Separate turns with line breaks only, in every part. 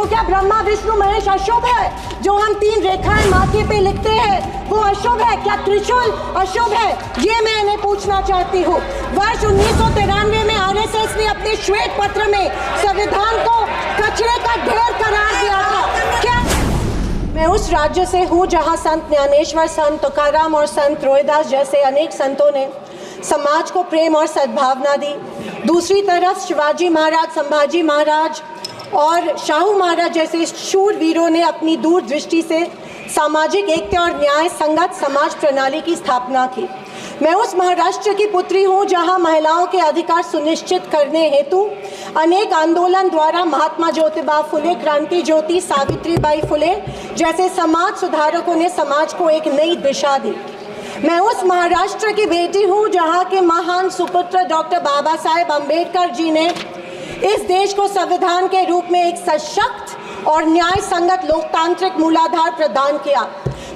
तो क्या ब्रह्मा विष्णु महेश अशुभ है? जो हम 3 रेखाएं माथे पे लिखते हैं वो अशुभ है? क्या त्रिशूल अशुभ है? ये मैं इन्हें पूछना चाहती हूँ। वर्ष 1993 में आरएसएस ने अपने श्वेत पत्र में संविधान को कचरे का ढेर करार दिया था। क्या मैं उस राज्य से हूँ जहाँ संत ज्ञानेश्वर, संत तुकाराम और संत रोहिदास जैसे अनेक संतों ने समाज को प्रेम और सद्भावना दी। दूसरी तरफ शिवाजी महाराज, संभाजी महाराज और शाहू महाराज जैसे शूरवीरों ने अपनी दूरदृष्टि से सामाजिक एकता और न्याय संगत समाज प्रणाली की स्थापना की। मैं उस महाराष्ट्र की पुत्री हूँ जहाँ महिलाओं के अधिकार सुनिश्चित करने हेतु अनेक आंदोलन द्वारा महात्मा ज्योतिबा फुले, क्रांति ज्योति सावित्रीबाई फुले जैसे समाज सुधारकों ने समाज को एक नई दिशा दी। मैं उस महाराष्ट्र की बेटी हूँ जहाँ के महान सुपुत्र डॉक्टर बाबा साहेब अम्बेडकर जी ने इस देश को संविधान के रूप में एक सशक्त और न्याय संगत लोकतांत्रिक मूलाधार प्रदान किया।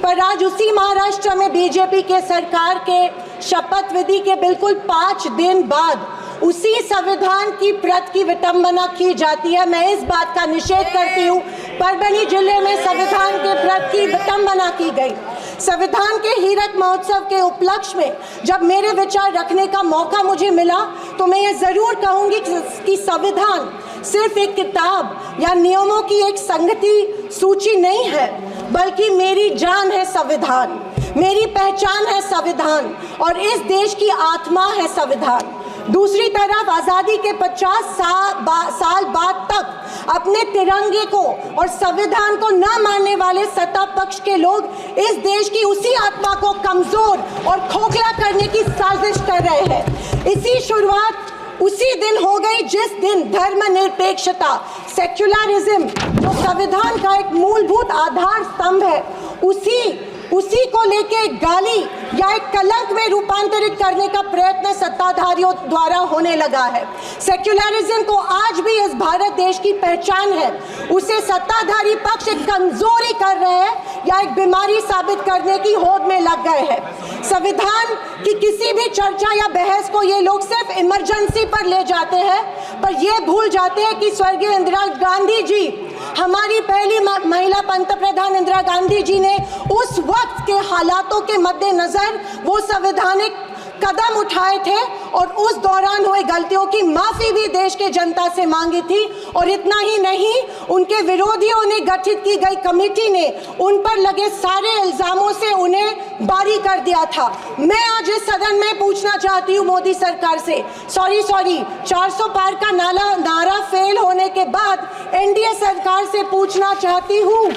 पर आज उसी महाराष्ट्र में बीजेपी के सरकार के शपथ विधि के बिल्कुल 5 दिन बाद उसी संविधान की प्रत की विटंबना की जाती है। मैं इस बात का निषेध करती हूँ। परभणी जिले में संविधान के प्रत की विटंबना की गई। संविधान के हीरक महोत्सव के उपलक्ष्य में जब मेरे विचार रखने का मौका मुझे मिला तो मैं ये ज़रूर कहूँगी कि संविधान सिर्फ एक किताब या नियमों की एक संगति सूची नहीं है, बल्कि मेरी जान है संविधान, मेरी पहचान है संविधान और इस देश की आत्मा है संविधान। दूसरी तरफ आज़ादी के 50 साल बाद तक अपने तिरंगे को और संविधान को न मानने वाले सत्ता पक्ष के लोग इस देश की उसी आत्मा को कमजोर और खोखला करने की साजिश कर रहे हैं। इसी शुरुआत उसी दिन हो गई जिस दिन धर्मनिरपेक्षता, सेक्युलरिज्म जो संविधान का एक मूलभूत आधार स्तंभ है, उसी को लेके एक गाली या एक कलंक में रूपांतरित करने का प्रयत्न सत्ताधारियों द्वारा होने लगा है। सेक्युलरिज्म को आज भी इस भारत देश की पहचान है, उसे सत्ताधारी पक्ष एक कमजोरी कर रहे हैं या एक बीमारी साबित करने की होड़ में लग गए हैं। संविधान की किसी भी चर्चा या बहस को ये लोग सिर्फ इमरजेंसी पर ले जाते हैं, पर ये भूल जाते हैं कि स्वर्गीय इंदिरा गांधी जी, हमारी पहली महिला पंतप्रधान इंदिरा गांधी जी ने उस वक्त के हालातों के मद्देनजर वो संवैधानिक कदम उठाए थे और उस दौरान हुए गलतियों की माफ़ी भी देश के जनता से मांगी थी। और इतना ही नहीं, उनके विरोधियों ने गठित की गई कमेटी ने उन पर लगे सारे इल्ज़ामों से उन्हें बारी कर दिया था। मैं आज इस सदन में पूछना चाहती हूँ मोदी सरकार से, सॉरी 400 पार का नारा फेल होने के बाद एनडीए सरकार से पूछना चाहती हूँ,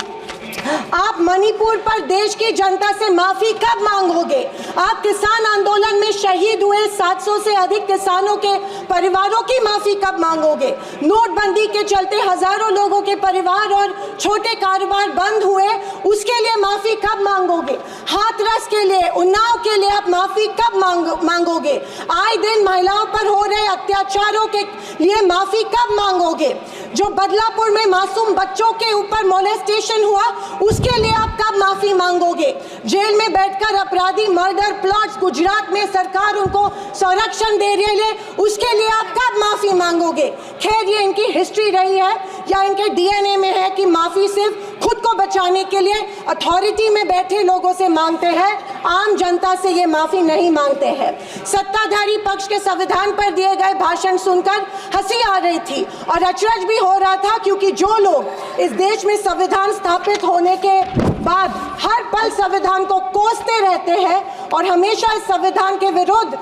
आप मणिपुर पर देश की जनता से माफी कब मांगोगे? आप किसान आंदोलन में शहीद हुए 700 से अधिक किसानों के परिवारों की माफी कब मांगोगे? नोटबंदी के चलते हजारों लोगों के परिवार और छोटे कारोबार बंद हुए, उसके लिए माफी कब मांगोगे? हाथरस के लिए, उन्नाव के लिए आप माफी कब मांगोगे? आए दिन महिलाओं पर हो रहे अत्याचारों के लिए माफी कब मांगोगे? जो बदलापुर में मासूम बच्चों के ऊपर मोलेस्टेशन हुआ, उसके लिए आप कब माफी मांगोगे? जेल में बैठकर अपराधी मर्डर प्लॉट्स गुजरात में सरकार उनको संरक्षण दे रही है, उसके लिए आप कब माफी मांगोगे? खैर, ये इनकी हिस्ट्री रही है या इनके डीएनए में है कि माफी सिर्फ खुद को बचाने के लिए अथॉरिटी में बैठे लोगों से मांगते हैं, आम जनता से ये माफी नहीं मांगते हैं। सत्ताधारी पक्ष के संविधान पर दिए गए भाषण सुनकर हंसी आ रही थी और अचरज भी हो रहा था, क्योंकि जो लोग इस देश में संविधान स्थापित होने के बाद हर पल संविधान को कोसते रहते हैं और हमेशा इस संविधान के विरोधी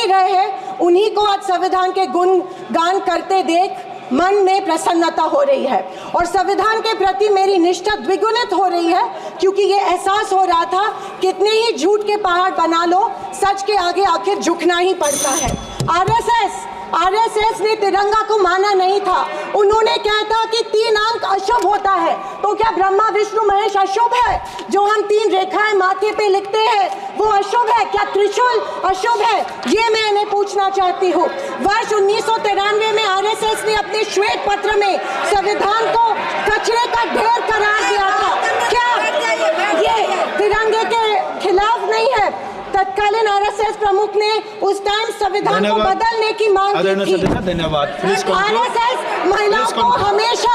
रहे हैं, उन्हीं को आज संविधान के गुणगान करते देख मन में प्रसन्नता हो रही है और संविधान के प्रति मेरी निष्ठा द्विगुणित हो रही है, क्योंकि ये एहसास हो रहा था कितने ही झूठ के पहाड़ बना लो, सच के आगे आखिर झुकना ही पड़ता है। आरएसएस ने तिरंगा को माना नहीं था। उन्होंने कहा था कि 3 अंक अशुभ होता है, तो क्या ब्रह्मा विष्णु महेश अशुभ है? जो हम 3 रेखाएं माथे पे लिखते हैं वो अशुभ है? क्या त्रिशूल अशुभ है? ये मैं इन्हें पूछना चाहती हूँ। वर्ष 1993 में आरएसएस ने अपने श्वेत पत्र में संविधान को कचरे का ढेर करार दिया था। क्या ये तिरंगे के खिलाफ नहीं है? तत्कालीन आरएसएस प्रमुख ने उस टाइम संविधान को बदलने की मांग की थी।
धन्यवाद।
आरएसएस महिलाओं को हमेशा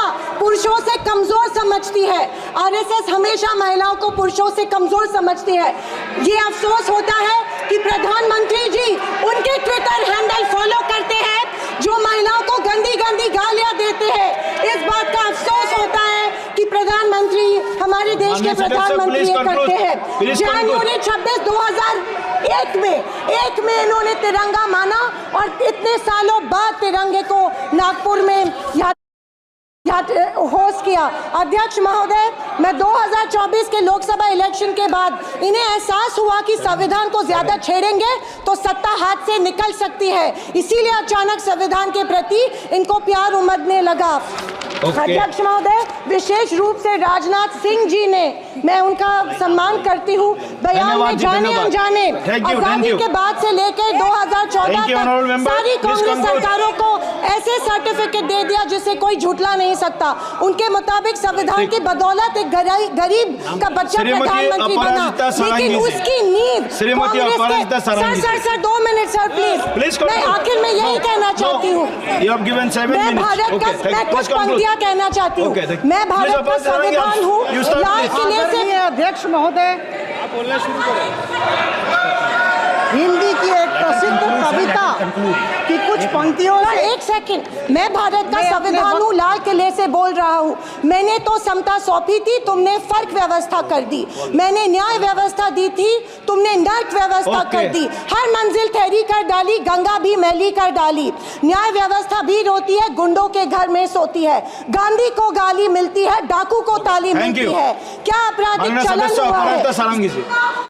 समझती है। आरएसएस हमेशा महिलाओं को पुरुषों से कमजोर समझती है। ये अफसोस होता है कि प्रधानमंत्री जी उनके ट्विटर हैंडल फॉलो करते हैं जो महिलाओं को गंदी गंदी गालियां देते हैं। इस बात का अफसोस होता है कि प्रधानमंत्री हमारे देश के प्रधानमंत्री ये करते हैं। जनवरी 26, 2001 में इन्होंने तिरंगा माना और इतने सालों बाद तिरंगे को नागपुर में होस्ट किया। अध्यक्ष महोदय, मैं 2024 के लोकसभा इलेक्शन के बाद इन्हें एहसास हुआ कि संविधान को ज्यादा छेड़ेंगे तो सत्ता हाथ से निकल सकती है, इसीलिए अचानक संविधान के प्रति इनको प्यार उमड़ने लगा। अध्यक्ष महोदय, विशेष रूप से राजनाथ सिंह जी ने, मैं उनका सम्मान करती हूँ, बयान में जाने अनजाने आजादी के बाद से लेकर 2014 तक सारी कांग्रेस सरकारों को ऐसे सर्टिफिकेट दे दिया जिसे कोई झूठला नहीं सकता। उनके मुताबिक संविधान की बदौलत एक गरीब का बच्चा प्रधानमंत्री बना, लेकिन उसकी नींव सर 2 मिनट सर प्लीज। मैं आखिर में यही कहना चाहती हूँ, मैं भारत का, मैं कुछ पंक्तियां कहना चाहती हूँ। मैं भारत का संविधान हूँ, लाल किले से।
अध्यक्ष महोदय, हिंदी की एक प्रसिद्ध कविता की कुछ पंक्तियों से,
एक सेकंड, मैं भारत का संविधान हूँ, लाल किले से बोल रहा हूँ। मैंने तो समता सौंपी थी, तुमने फर्क व्यवस्था कर दी। मैंने न्याय व्यवस्था दी थी, तुमने नर्क व्यवस्था कर दी। हर मंजिल ठहरी कर डाली, गंगा भी मैली कर डाली। न्याय व्यवस्था भी रोती है, गुंडों के घर में सोती है। गांधी को गाली मिलती है, डाकू को ताली मिलती है। क्या आपराधिक चलन हुआ है?